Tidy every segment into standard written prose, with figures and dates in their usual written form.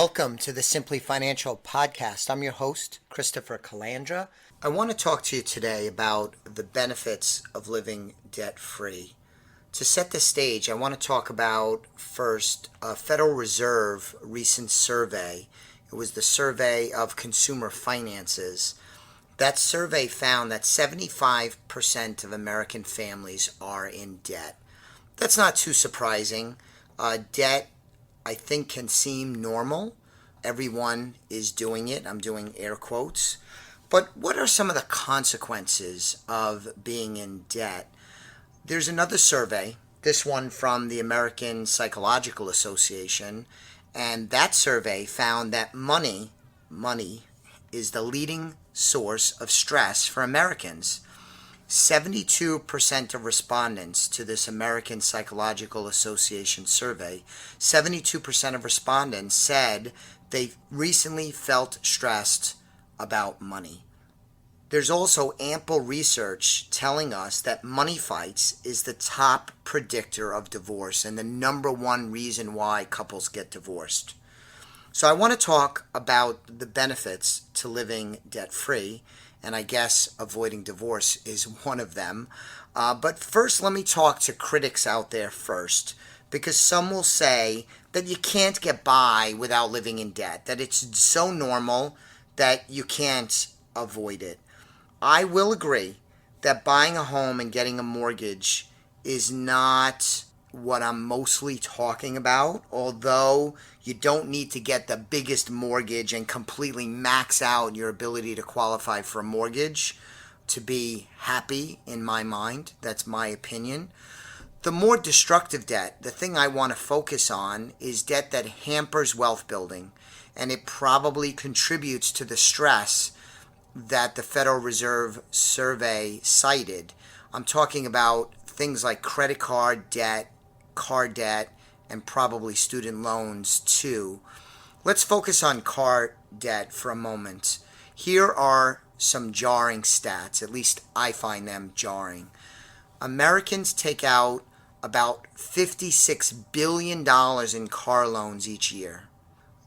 Welcome to the Simply Financial podcast. I'm your host, Christopher Calandra. I want to talk to you today about the benefits of living debt-free. To set the stage, I want to talk about first a Federal Reserve recent survey. It was the survey of consumer finances. That survey found that 75% of American families are in debt. That's not too surprising. Debt, I think, can seem normal. Everyone is doing it. I'm doing air quotes. But what are some of the consequences of being in debt? There's another survey, this one from the American Psychological Association, and that survey found that money is the leading source of stress for Americans. 72% of respondents to this American Psychological Association survey, 72% of respondents said they recently felt stressed about money. There's also ample research telling us that money fights is the top predictor of divorce and the number one reason why couples get divorced. So I want to talk about the benefits to living debt-free, and I guess avoiding divorce is one of them. But first, let me talk to critics out there first, because some will say that you can't get by without living in debt, that it's so normal that you can't avoid it. I will agree that buying a home and getting a mortgage is not what I'm mostly talking about, although you don't need to get the biggest mortgage and completely max out your ability to qualify for a mortgage to be happy, in my mind. That's my opinion. The more destructive debt, the thing I want to focus on, is debt that hampers wealth building, and it probably contributes to the stress that the Federal Reserve survey cited. I'm talking about things like credit card debt, car debt, and probably student loans too. Let's focus on car debt for a moment. Here are some jarring stats, at least I find them jarring. Americans take out about $56 billion in car loans each year.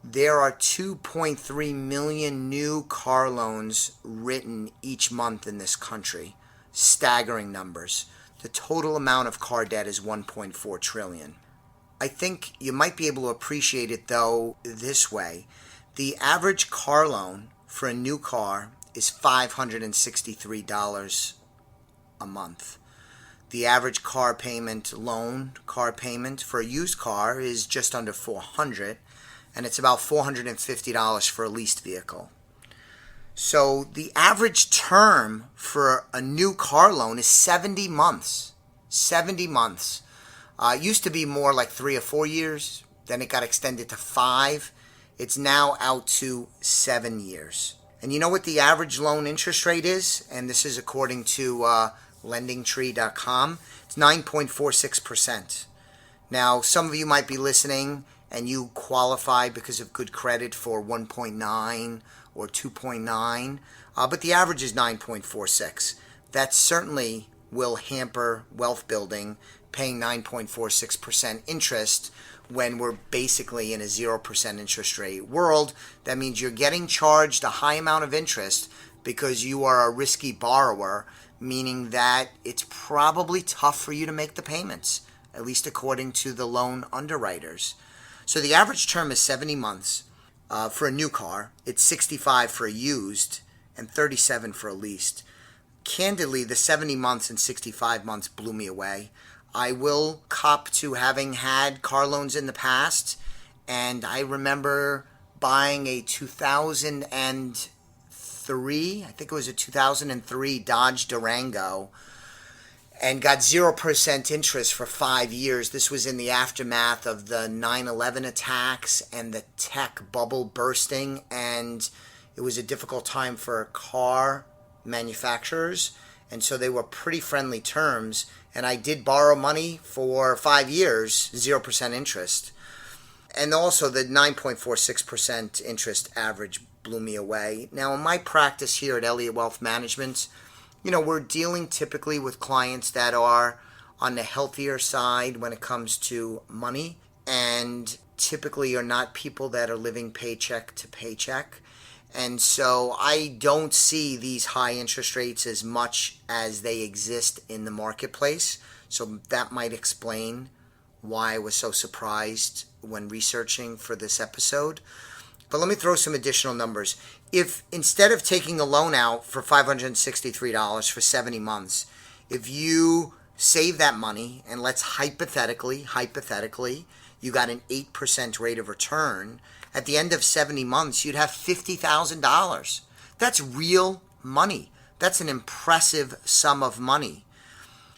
There are 2.3 million new car loans written each month in this country. Staggering numbers. The total amount of car debt is $1.4 trillion. I think you might be able to appreciate it, though, this way. The average car loan for a new car is $563 a month. The average car payment for a used car is just under $400, and it's about $450 for a leased vehicle. So the average term for a new car loan is 70 months. 70 months. It used to be more like 3 or 4 years. Then it got extended to 5. It's now out to 7 years. And you know what the average loan interest rate is? And this is according to lendingtree.com. It's 9.46%. Now, some of you might be listening and you qualify because of good credit for 1.9 or 2.9, but the average is 9.46. That certainly will hamper wealth building, paying 9.46% interest when we're basically in a 0% interest rate world. That means you're getting charged a high amount of interest because you are a risky borrower, meaning that it's probably tough for you to make the payments, at least according to the loan underwriters. So the average term is 70 months for a new car. It's 65 for a used and 37 for a leased. Candidly, the 70 months and 65 months blew me away. I will cop to having had car loans in the past, and I remember buying a 2003, I think it was a 2003 Dodge Durango, and got 0% interest for 5 years. This was in the aftermath of the 9/11 attacks and the tech bubble bursting, and it was a difficult time for car manufacturers, and so they were pretty friendly terms, and I did borrow money for 5 years, 0% interest. And also the 9.46% interest average blew me away. Now, in my practice here at Elliott Wealth Management, we're dealing typically with clients that are on the healthier side when it comes to money, and typically are not people that are living paycheck to paycheck. And so I don't see these high interest rates as much as they exist in the marketplace. So that might explain why I was so surprised when researching for this episode. But let me throw some additional numbers. If instead of taking a loan out for $563 for 70 months, if you save that money, and let's hypothetically, you got an 8% rate of return, at the end of 70 months, you'd have $50,000. That's real money. That's an impressive sum of money.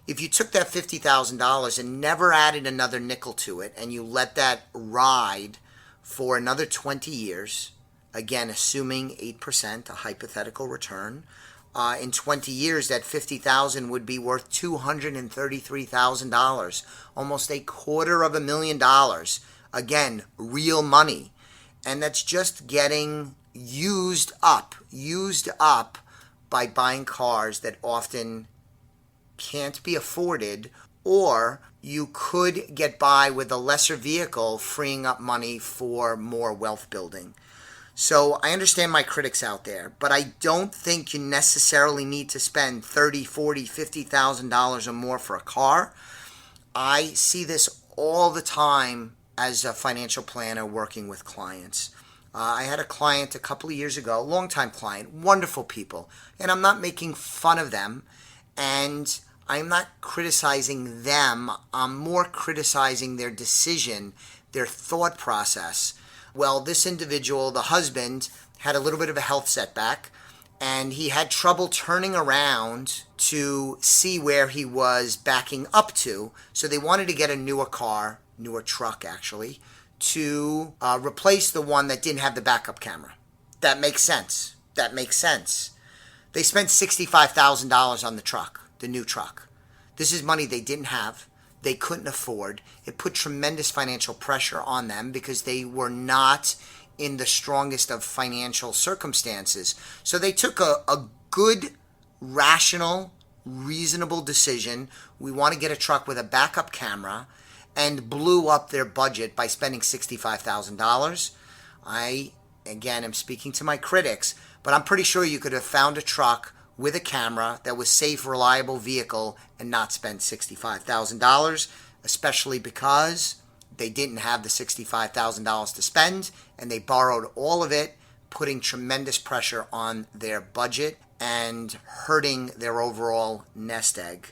If you took that $50,000 and never added another nickel to it, and you let that ride for another 20 years, again, assuming 8%, a hypothetical return, in 20 years, that $50,000 would be worth $233,000, almost $250,000. Again, real money. And that's just getting used up by buying cars that often can't be afforded, or you could get by with a lesser vehicle, freeing up money for more wealth building. So I understand my critics out there, but I don't think you necessarily need to spend $30,000, $40,000, $50,000 or more for a car. I see this all the time as a financial planner working with clients. I had a client a couple of years ago, longtime client, wonderful people, and I'm not making fun of them, and I'm not criticizing them. I'm more criticizing their decision, their thought process. Well, this individual, the husband, had a little bit of a health setback, and he had trouble turning around to see where he was backing up to, so they wanted to get a newer car, newer truck actually, to replace the one that didn't have the backup camera. That makes sense. They spent $65,000 on the truck, the new truck. This is money they didn't have, they couldn't afford. It put tremendous financial pressure on them because they were not in the strongest of financial circumstances. So they took a good, rational, reasonable decision. We want to get a truck with a backup camera, and blew up their budget by spending $65,000. I, again, am speaking to my critics, but I'm pretty sure you could have found a truck with a camera that was safe, reliable vehicle and not spend $65,000, especially because they didn't have the $65,000 to spend and they borrowed all of it, putting tremendous pressure on their budget and hurting their overall nest egg.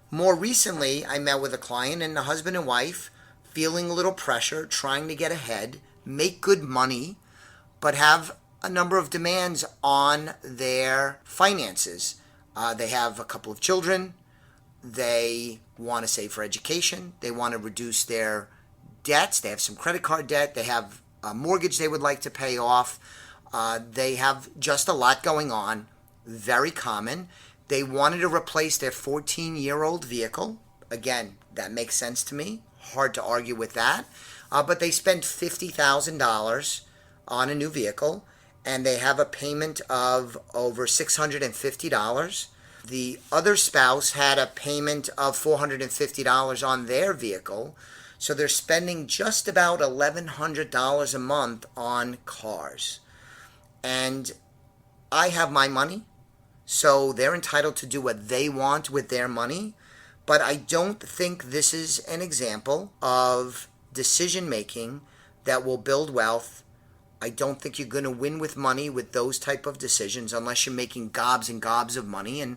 More recently, I met with a client and a husband and wife feeling a little pressure, trying to get ahead, make good money, but have a number of demands on their finances. They have a couple of children. They want to save for education. They want to reduce their debts. They have some credit card debt. They have a mortgage they would like to pay off. They have just a lot going on, very common. They wanted to replace their 14-year-old vehicle. Again, that makes sense to me. Hard to argue with that. But they spent $50,000 on a new vehicle, and they have a payment of over $650. The other spouse had a payment of $450 on their vehicle, so they're spending just about $1,100 a month on cars. And I have my money, so they're entitled to do what they want with their money, but I don't think this is an example of decision making that will build wealth. I don't think you're going to win with money with those type of decisions unless you're making gobs and gobs of money. And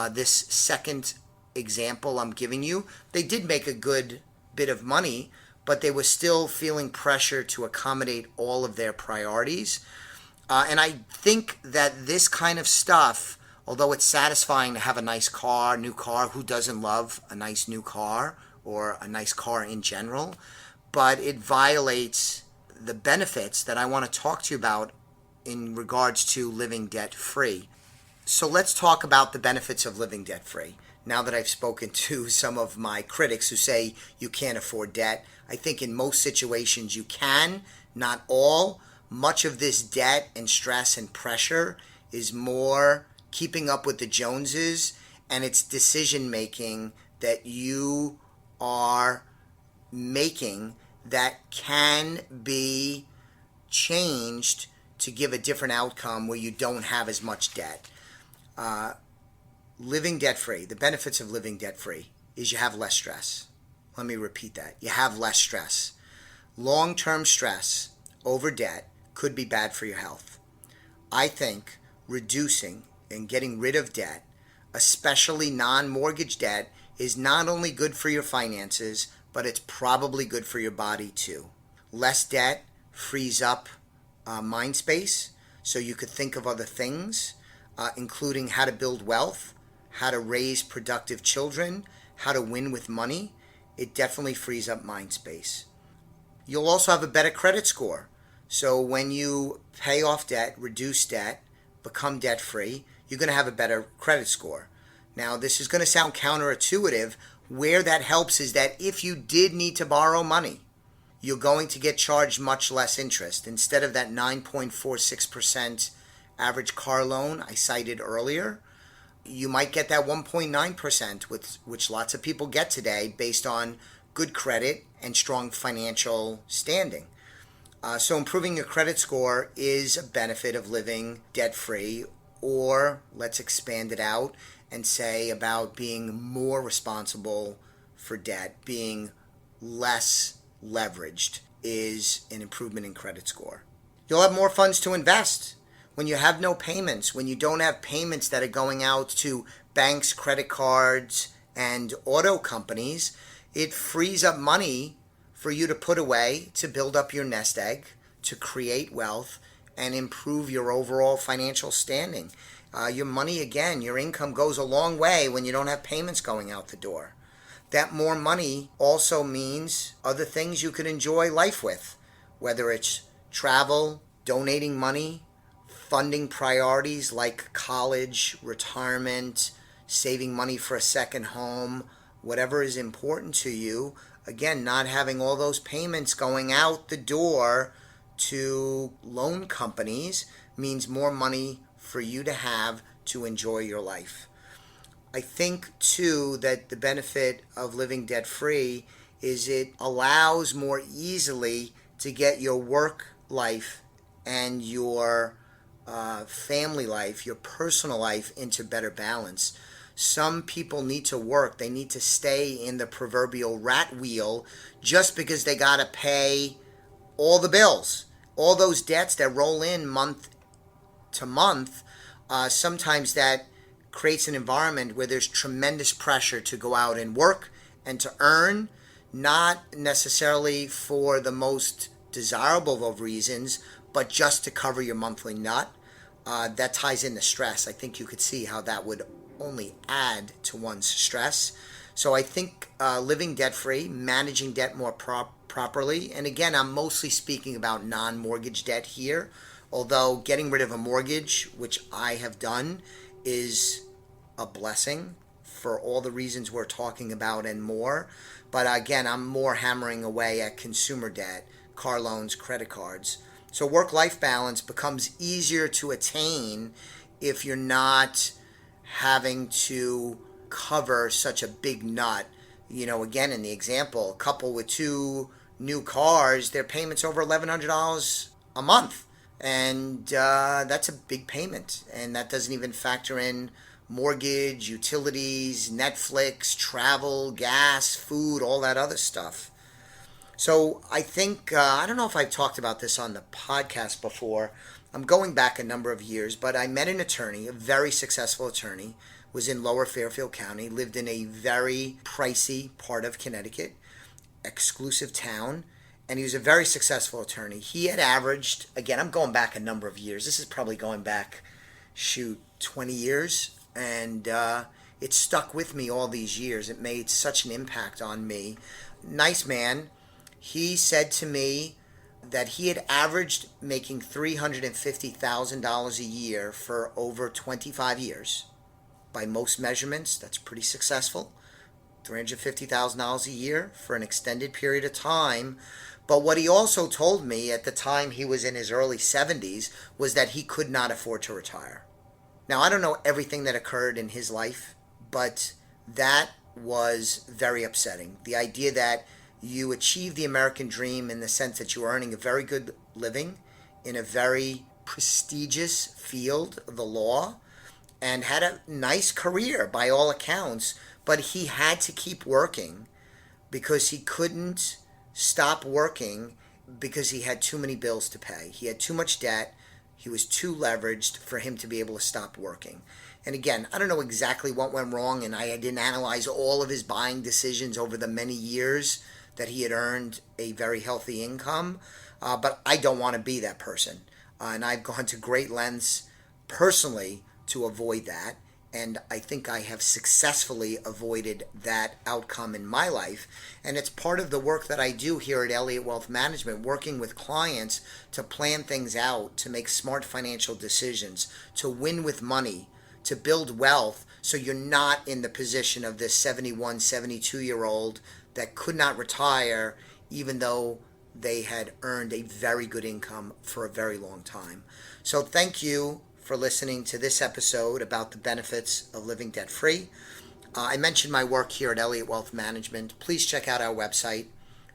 this second example I'm giving you, they did make a good bit of money, but they were still feeling pressure to accommodate all of their priorities. And I think that this kind of stuff, although it's satisfying to have a nice car, new car, who doesn't love a nice new car or a nice car in general, but it violates the benefits that I want to talk to you about in regards to living debt-free. So let's talk about the benefits of living debt-free. Now that I've spoken to some of my critics who say you can't afford debt, I think in most situations you can, not all. Much of this debt and stress and pressure is more keeping up with the Joneses, and it's decision making that you are making that can be changed to give a different outcome where you don't have as much debt. Living debt-free, the benefits of living debt-free is you have less stress. Let me repeat that. You have less stress. Long-term stress over debt could be bad for your health. I think reducing and getting rid of debt, especially non-mortgage debt, is not only good for your finances, but it's probably good for your body too. Less debt frees up mind space, so you could think of other things, including how to build wealth, how to raise productive children, how to win with money. It definitely frees up mind space. You'll also have a better credit score. So when you pay off debt, reduce debt, become debt-free, you're going to have a better credit score. Now, this is going to sound counterintuitive. Where that helps is that if you did need to borrow money, you're going to get charged much less interest. Instead of that 9.46% average car loan I cited earlier, you might get that 1.9%, which lots of people get today based on good credit and strong financial standing. So improving your credit score is a benefit of living debt-free, or let's expand it out and say about being more responsible for debt, being less leveraged is an improvement in credit score. You'll have more funds to invest. When you have no payments, when you don't have payments that are going out to banks, credit cards, and auto companies, it frees up money for you to put away to build up your nest egg, to create wealth, and improve your overall financial standing. Your money, again, your income goes a long way when you don't have payments going out the door. That more money also means other things you could enjoy life with, whether it's travel, donating money, funding priorities like college, retirement, saving money for a second home, whatever is important to you. Again, not having all those payments going out the door to loan companies means more money for you to have to enjoy your life. I think, too, that the benefit of living debt-free is it allows more easily to get your work life and your family life, your personal life into better balance. Some people need to work. They need to stay in the proverbial rat wheel just because they got to pay all the bills. All those debts that roll in month to month, sometimes that creates an environment where there's tremendous pressure to go out and work and to earn, not necessarily for the most desirable of reasons, but just to cover your monthly nut. That ties into stress. I think you could see how that would only add to one's stress. So I think living debt-free, managing debt more properly, and again, I'm mostly speaking about non-mortgage debt here, although getting rid of a mortgage, which I have done, is a blessing for all the reasons we're talking about and more. But again, I'm more hammering away at consumer debt, car loans, credit cards. So work-life balance becomes easier to attain if you're not having to cover such a big nut. You know, again, in the example, a couple with two new cars, their payment's over $1,100 a month. And that's a big payment. And that doesn't even factor in mortgage, utilities, Netflix, travel, gas, food, all that other stuff. So I think, I don't know if I've talked about this on the podcast before. I'm going back a number of years, but I met an attorney, a very successful attorney, was in Lower Fairfield County, lived in a very pricey part of Connecticut, exclusive town, and he was a very successful attorney. He had averaged, again, I'm going back a number of years. This is probably going back, 20 years, and it stuck with me all these years. It made such an impact on me. Nice man. He said to me that he had averaged making $350,000 a year for over 25 years. By most measurements, that's pretty successful. $350,000 a year for an extended period of time. But what he also told me at the time he was in his early 70s was that he could not afford to retire. Now, I don't know everything that occurred in his life, but that was very upsetting. The idea that You achieved the American dream in the sense that you were earning a very good living in a very prestigious field of the law and had a nice career by all accounts, but he had to keep working because he couldn't stop working because he had too many bills to pay. He had too much debt. He was too leveraged for him to be able to stop working. And again, I don't know exactly what went wrong, and I didn't analyze all of his buying decisions over the many years that he had earned a very healthy income, but I don't want to be that person. And I've gone to great lengths personally to avoid that. And I think I have successfully avoided that outcome in my life. And it's part of the work that I do here at Elliott Wealth Management, working with clients to plan things out, to make smart financial decisions, to win with money, to build wealth, so you're not in the position of this 71, 72-year-old that could not retire even though they had earned a very good income for a very long time. So thank you for listening to this episode about the benefits of living debt-free. I mentioned my work here at Elliott Wealth Management. Please check out our website,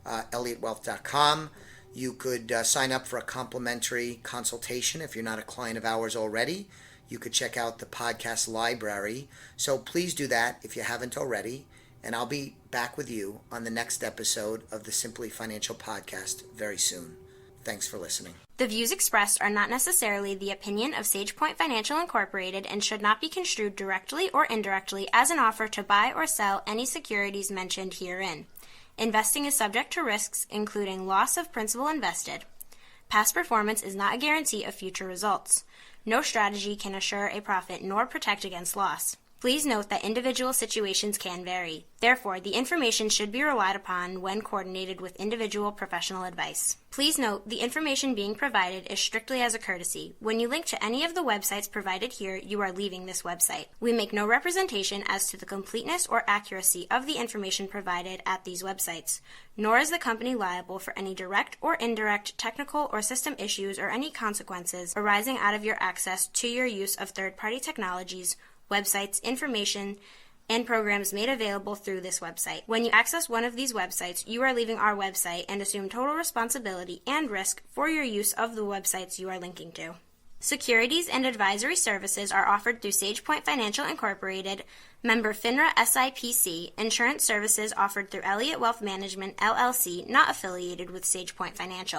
elliottwealth.com. You could sign up for a complimentary consultation if you're not a client of ours already. You could check out the podcast library. So please do that if you haven't already. And I'll be back with you on the next episode of the Simply Financial Podcast very soon. Thanks for listening. The views expressed are not necessarily the opinion of SagePoint Financial Incorporated and should not be construed directly or indirectly as an offer to buy or sell any securities mentioned herein. Investing is subject to risks, including loss of principal invested. Past performance is not a guarantee of future results. No strategy can assure a profit nor protect against loss. Please note that individual situations can vary. Therefore, the information should be relied upon when coordinated with individual professional advice. Please note, the information being provided is strictly as a courtesy. When you link to any of the websites provided here, you are leaving this website. We make no representation as to the completeness or accuracy of the information provided at these websites, nor is the company liable for any direct or indirect technical or system issues or any consequences arising out of your access to your use of third-party technologies, websites, information, and programs made available through this website. When you access one of these websites, you are leaving our website and assume total responsibility and risk for your use of the websites you are linking to. Securities and advisory services are offered through SagePoint Financial Incorporated, member FINRA SIPC. Insurance services offered through Elliott Wealth Management, LLC, not affiliated with SagePoint Financial.